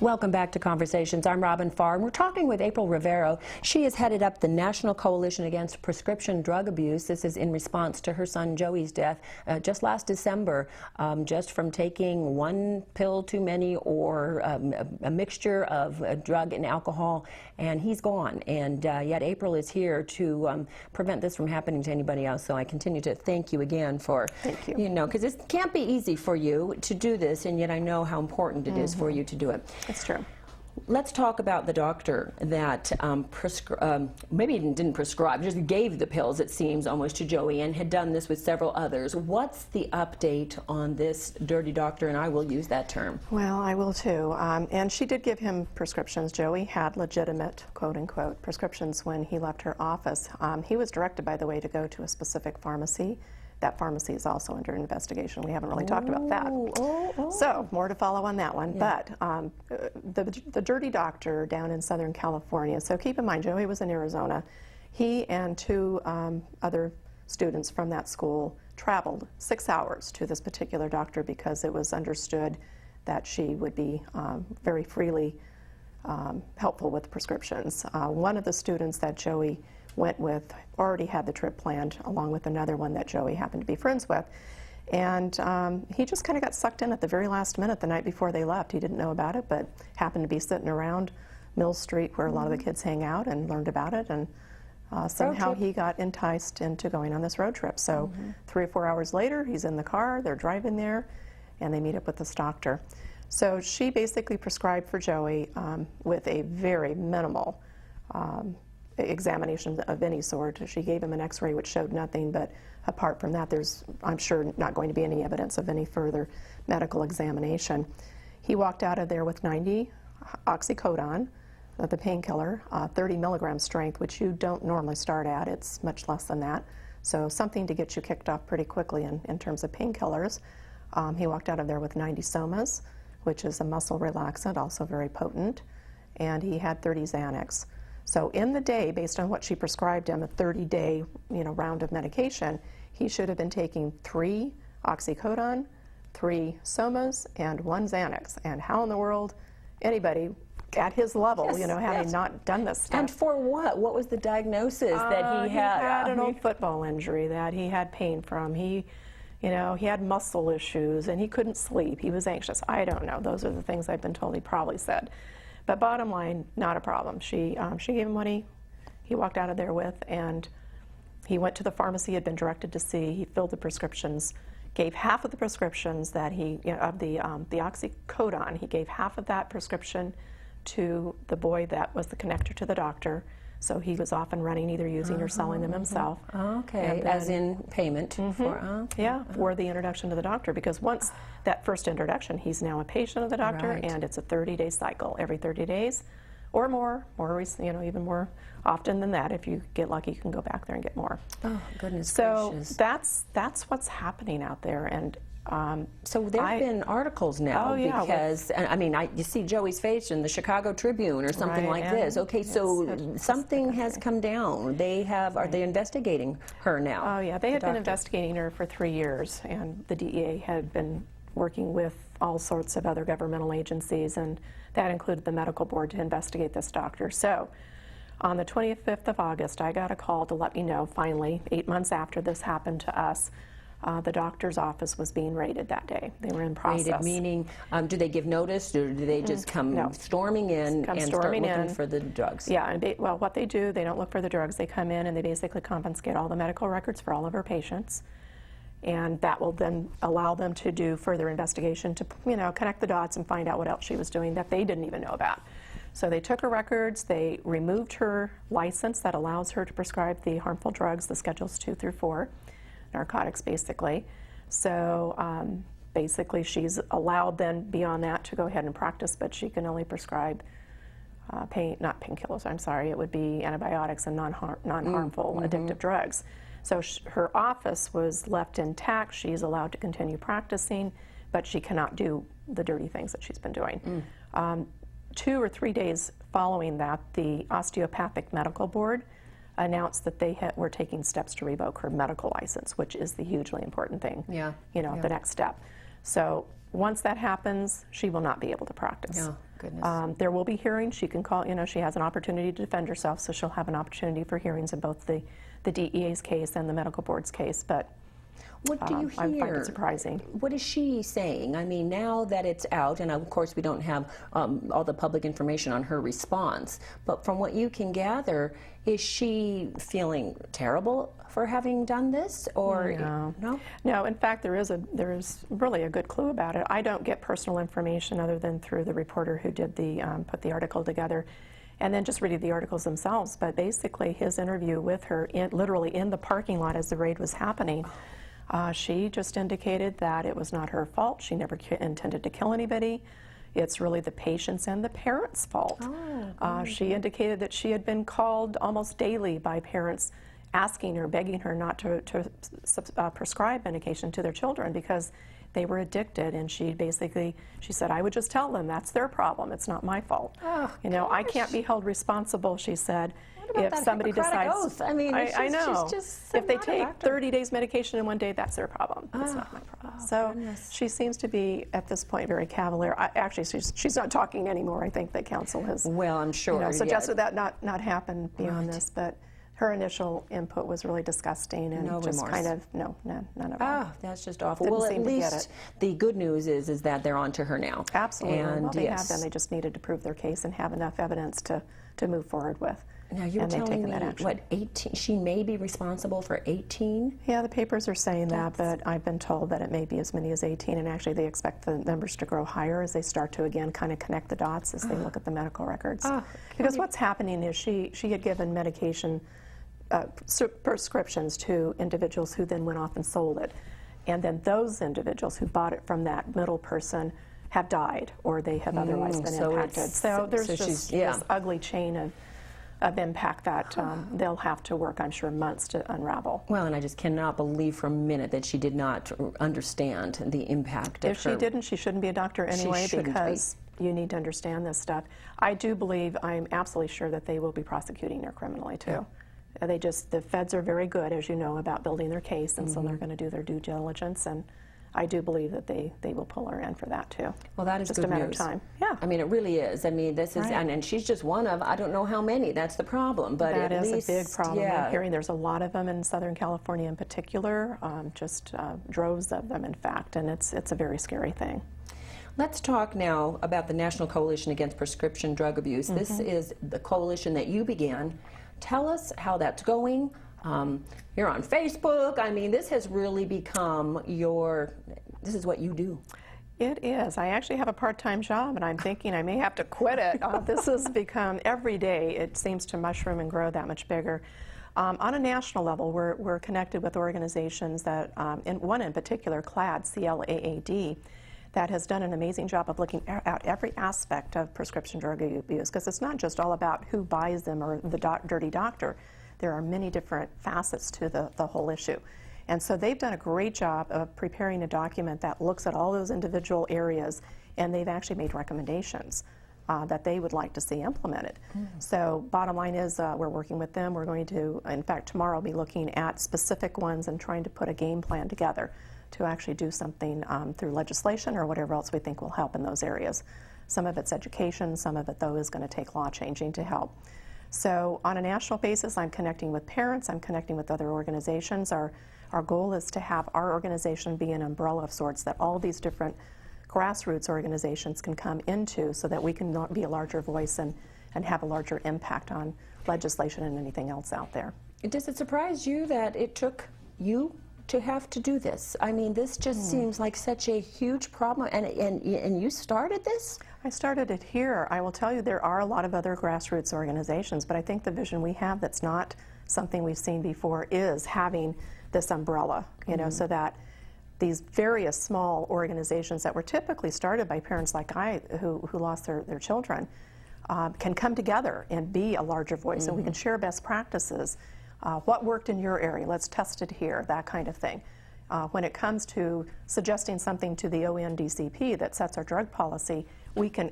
Welcome back to Conversations. I'm Robin Farr, and we're talking with April Rivero. She has headed up the National Coalition Against Prescription Drug Abuse. This is in response to her son Joey's death just last December, just from taking one pill too many or a mixture of drug and alcohol, and he's gone. And yet April is here to prevent this from happening to anybody else. So I continue to thank you again for, you know, because it can't be easy for you to do this, and yet I know how important it is for you to do it. It's true. Let's talk about the doctor that maybe didn't prescribe, just gave the pills, it seems, almost to Joey, and had done this with several others. What's the update on this dirty doctor? And I will use that term. Well, I will too. And she did give him prescriptions. Joey had legitimate, quote-unquote, prescriptions when he left her office. He was directed, by the way, to go to a specific pharmacy. That pharmacy is also under investigation. We haven't really talked about that. So, more to follow on that one. Yeah. But the dirty doctor down in Southern California, so keep in mind, Joey was in Arizona. He and two other students from that school traveled 6 hours to this particular doctor because it was understood that she would be very freely helpful with prescriptions. One of the students that Joey went with already had the trip planned, along with another one that Joey happened to be friends with. And he just kind of got sucked in at the very last minute the night before they left. He didn't know about it, but happened to be sitting around Mill Street where a lot of the kids hang out, and learned about it, and somehow he got enticed into going on this road trip. So 3 or 4 hours later, he's in the car, they're driving there, and they meet up with this doctor. So she basically prescribed for Joey with a very minimal examination of any sort. She gave him an x-ray which showed nothing, but apart from that, there's, I'm sure, not going to be any evidence of any further medical examination. He walked out of there with 90 oxycodone, the painkiller, 30 milligram strength, which you don't normally start at. It's much less than that. So something to get you kicked off pretty quickly in terms of painkillers. He walked out of there with 90 somas, which is a muscle relaxant, also very potent, and he had 30 Xanax. So in the day, based on what she prescribed him, a 30-day round of medication, he should have been taking 3 oxycodone, 3 somas, and 1 Xanax. And how in the world anybody at his level, having not done this stuff. And for what? What was the diagnosis that he had? He had an old football injury that he had pain from. He had muscle issues, and he couldn't sleep. He was anxious. I don't know. Those are the things I've been told he probably said. But bottom line, not a problem. She gave him what he walked out of there with, and he went to the pharmacy he had been directed to see. He filled the prescriptions, gave half of the prescriptions that of the oxycodone. He gave half of that prescription to the boy that was the connector to the doctor. So he was off and running, either using or selling them himself. Okay, then, as in payment for for the introduction to the doctor. Because once that first introduction, he's now a patient of the doctor, and it's a 30-day cycle. Every 30 days, or more, even more often than that. If you get lucky, you can go back there and get more. Oh, goodness gracious! So that's what's happening out there, and. So there have been articles now because, I mean, you see Joey's face in the Chicago Tribune or something like this. Okay, so something has come down. They have, are they investigating her now? Oh yeah, they had been investigating her for 3 years, and the DEA had been working with all sorts of other governmental agencies, and that included the medical board to investigate this doctor. So on the 25th of August, I got a call to let me know, finally, 8 months after this happened to us, the doctor's office was being raided that day. They were in process. Raided meaning, do they give notice, or do they just come storming in and start looking for the drugs? Yeah, and well, what they do, they don't look for the drugs. They come in and they basically confiscate all the medical records for all of our patients, and that will then allow them to do further investigation to, connect the dots and find out what else she was doing that they didn't even know about. So they took her records, they removed her license that allows her to prescribe the harmful drugs, the Schedules 2 through 4. Narcotics, basically. So basically she's allowed then beyond that to go ahead and practice, but she can only prescribe not painkillers, I'm sorry, it would be antibiotics and non-harmful addictive drugs. So her office was left intact. She's allowed to continue practicing, but she cannot do the dirty things that she's been doing. 2 or 3 days following that, the Osteopathic Medical Board announced that they were taking steps to revoke her medical license, which is the hugely important thing, the next step. So once that happens, she will not be able to practice. goodness. There will be hearings. She can call, she has an opportunity to defend herself, so she'll have an opportunity for hearings in both the DEA's case and the medical board's case. But what do you hear? I find it surprising. What is she saying? I mean, now that it's out, and of course we don't have all the public information on her response, but from what you can gather, is she feeling terrible for having done this, or no? No, in fact, there is really a good clue about it. I don't get personal information other than through the reporter who did put the article together, and then just reading the articles themselves. But basically, his interview with her, literally in the parking lot as the raid was happening, she just indicated that it was not her fault. She never intended to kill anybody. It's really the patient's and the parents' fault. She indicated that she had been called almost daily by parents asking her, begging her not to prescribe medication to their children because they were addicted. And she said, I would just tell them that's their problem. It's not my fault. I can't be held responsible, she said, if somebody decides. Oath? I mean, I know. Just if they take 30 days medication in one day, that's their problem. It's not my problem. So goodness. She seems to be, at this point, very cavalier. Actually, she's not talking anymore. I think the council has well, I'm sure, suggested that not happen beyond this. But her initial input was really disgusting and no just remorse. kind of, none at all. That's just awful. Didn't well, seem at to get least it. the good news is that they're on to her now. Absolutely. And well, they have been. They just needed to prove their case and have enough evidence to move forward with. Now you're telling me, that action. what, 18? She may be responsible for 18? Yeah, the papers are saying that, but I've been told that it may be as many as 18, and actually they expect the numbers to grow higher as they start to, again, kind of connect the dots as they look at the medical records. Because what's happening is she had given medication prescriptions to individuals who then went off and sold it. And then those individuals who bought it from that middle person have died, or they have otherwise been impacted. So there's just this ugly chain of impact that they'll have to work, I'm sure, months to unravel. Well, and I just cannot believe for a minute that she did not understand the impact of If she didn't, she shouldn't be a doctor anyway, because you need to understand this stuff. I do believe, I'm absolutely sure that they will be prosecuting her criminally too. The feds are very good, as you know, about building their case, and so they're going to do their due diligence, and I do believe that they will pull her in for that too. Well, that is just good a matter news. of time. Yeah. I mean, it really is. I mean, this is, and she's just one of, I don't know how many. That's the problem. But that at is least, a big problem. Yeah. I'm hearing there's a lot of them in Southern California in particular, just droves of them, in fact, and it's a very scary thing. Let's talk now about the National Coalition Against Prescription Drug Abuse. This is the coalition that you began. Tell us how that's going. You're on Facebook. I mean, this has really become this is what you do. It is. I actually have a part-time job, and I'm thinking I may have to quit it. This has become, every day, it seems to mushroom and grow that much bigger. On a national level, we're connected with organizations that, one in particular, CLAAD, C-L-A-A-D, that has done an amazing job of looking at every aspect of prescription drug abuse, because it's not just all about who buys them or the dirty doctor. There are many different facets to the whole issue. And so they've done a great job of preparing a document that looks at all those individual areas, and they've actually made recommendations that they would like to see implemented. So bottom line is we're working with them. We're going to, in fact, tomorrow be looking at specific ones and trying to put a game plan together to actually do something through legislation or whatever else we think will help in those areas. Some of it's education, some of it, though, is going to take law changing to help. So on a national basis, I'm connecting with parents, I'm connecting with other organizations. Our goal is to have our organization be an umbrella of sorts that all these different grassroots organizations can come into, so that we can be a larger voice and have a larger impact on legislation and anything else out there. Does it surprise you that it took you to have to do this? I mean, this just seems like such a huge problem, and you started this? I started it here. I will tell you, there are a lot of other grassroots organizations, but I think the vision we have that's not something we've seen before is having this umbrella, so that these various small organizations that were typically started by parents like I who lost their children can come together and be a larger voice, and we can share best practices. What worked in your area? Let's test it here, that kind of thing. When it comes to suggesting something to the ONDCP that sets our drug policy, we can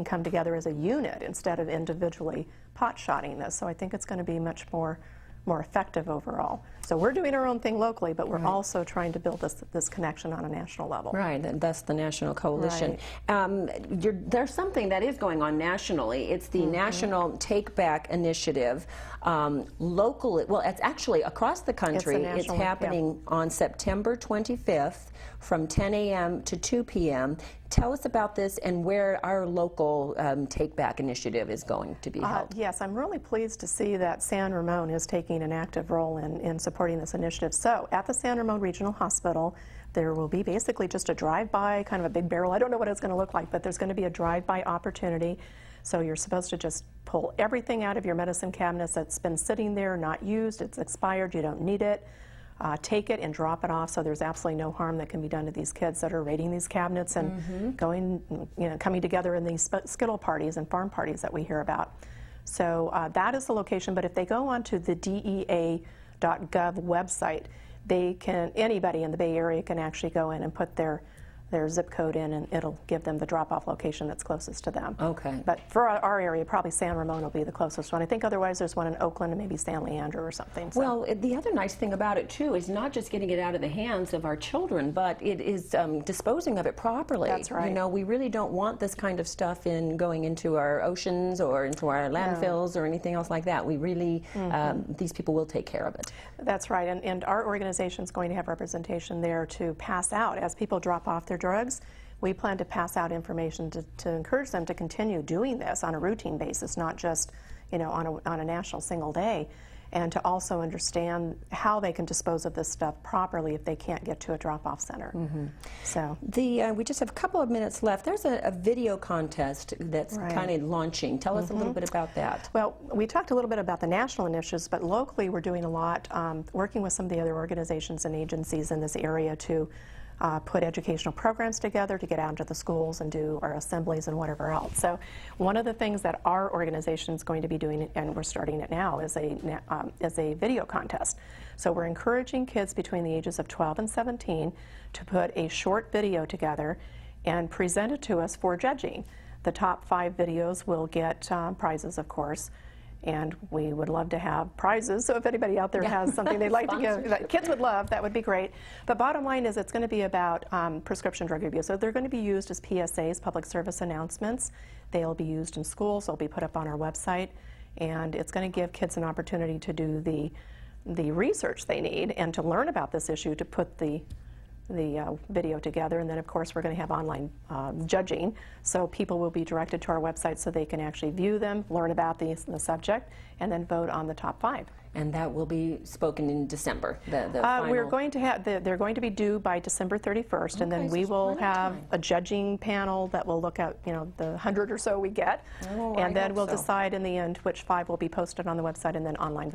come together as a unit instead of individually pot-shotting this. So I think it's going to be much more more effective overall. So we're doing our own thing locally, but we're also trying to build this connection on a national level. Right, and that's the National Coalition. There's something that is going on nationally. It's the National Take Back Initiative. Locally, well, it's actually across the country. It's happening on September 25th from 10 a.m. to 2 p.m. Tell us about this and where our local Take Back Initiative is going to be held. Yes, I'm really pleased to see that San Ramon is taking an active role in supporting this initiative. So at the San Ramon Regional Hospital, there will be basically just a drive-by, kind of a big barrel. I don't know what it's going to look like, but there's going to be a drive-by opportunity. So you're supposed to just pull everything out of your medicine cabinets that's been sitting there, not used, it's expired, you don't need it. Take it and drop it off, so there's absolutely no harm that can be done to these kids that are raiding these cabinets and coming together in these skittle parties and farm parties that we hear about. So that is the location, but if they go onto the DEA.gov website, anybody in the Bay Area can actually go in and put their zip code in, and it'll give them the drop-off location that's closest to them. Okay. But for our area, probably San Ramon will be the closest one. I think otherwise there's one in Oakland and maybe San Leandro or something. So. Well, the other nice thing about it, too, is not just getting it out of the hands of our children, but it is disposing of it properly. That's right. You know, we really don't want this kind of stuff going into our oceans or into our landfills or anything else like that. We really, these people will take care of it. That's right, and our organization is going to have representation there to pass out as people drop off their drugs. We plan to pass out information to encourage them to continue doing this on a routine basis, not just on a national single day, and to also understand how they can dispose of this stuff properly if they can't get to a drop-off center. So we just have a couple of minutes left. There's a video contest that's kind of launching. Tell us a little bit about that. Well, we talked a little bit about the national initiatives, but locally we're doing a lot, working with some of the other organizations and agencies in this area to put educational programs together to get out into the schools and do our assemblies and whatever else. So one of the things that our organization is going to be doing, and we're starting it now, is a video contest. So we're encouraging kids between the ages of 12 and 17 to put a short video together and present it to us for judging. The top 5 videos will get prizes, of course. And we would love to have prizes, so if anybody out there has something they'd like to give, that kids would love, that would be great. But bottom line is it's going to be about prescription drug abuse. So they're going to be used as PSAs, public service announcements. They'll be used in schools, they'll be put up on our website, and it's going to give kids an opportunity to do the research they need and to learn about this issue, to put the video together. And then of course we're going to have online judging, so people will be directed to our website so they can actually view them, learn about the subject, and then vote on the top 5. And that will be spoken in December. The we're going to have they're going to be due by December 31st, and then we will have a judging panel that will look at the 100 or so we get, and then we'll decide in the end which 5 will be posted on the website, and then online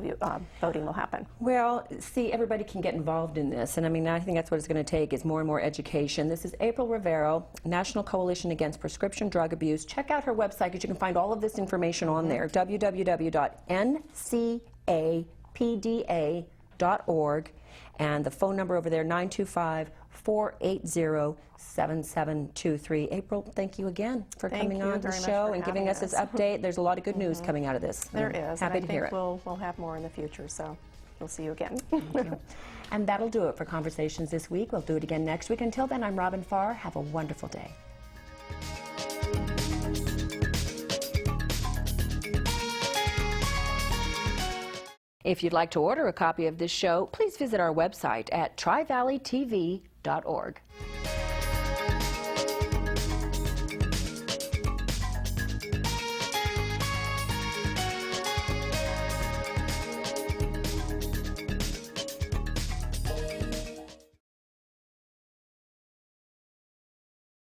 voting will happen. Well, see, everybody can get involved in this, and I mean, I think that's what it's going to take, is more and more education. This is April Rivero, National Coalition Against Prescription Drug Abuse. Check out her website because you can find all of this information on there, www.ncapda.org, and the phone number over there, 925-480-7723. April, thank you again for coming on the show and giving us this update. There's a lot of good news coming out of this. There is. Happy to hear it. We'll have more in the future, so we'll see you again. Thank you. And that'll do it for Conversations this week. We'll do it again next week. Until then, I'm Robin Farr. Have a wonderful day. If you'd like to order a copy of this show, please visit our website at trivalleytv.org.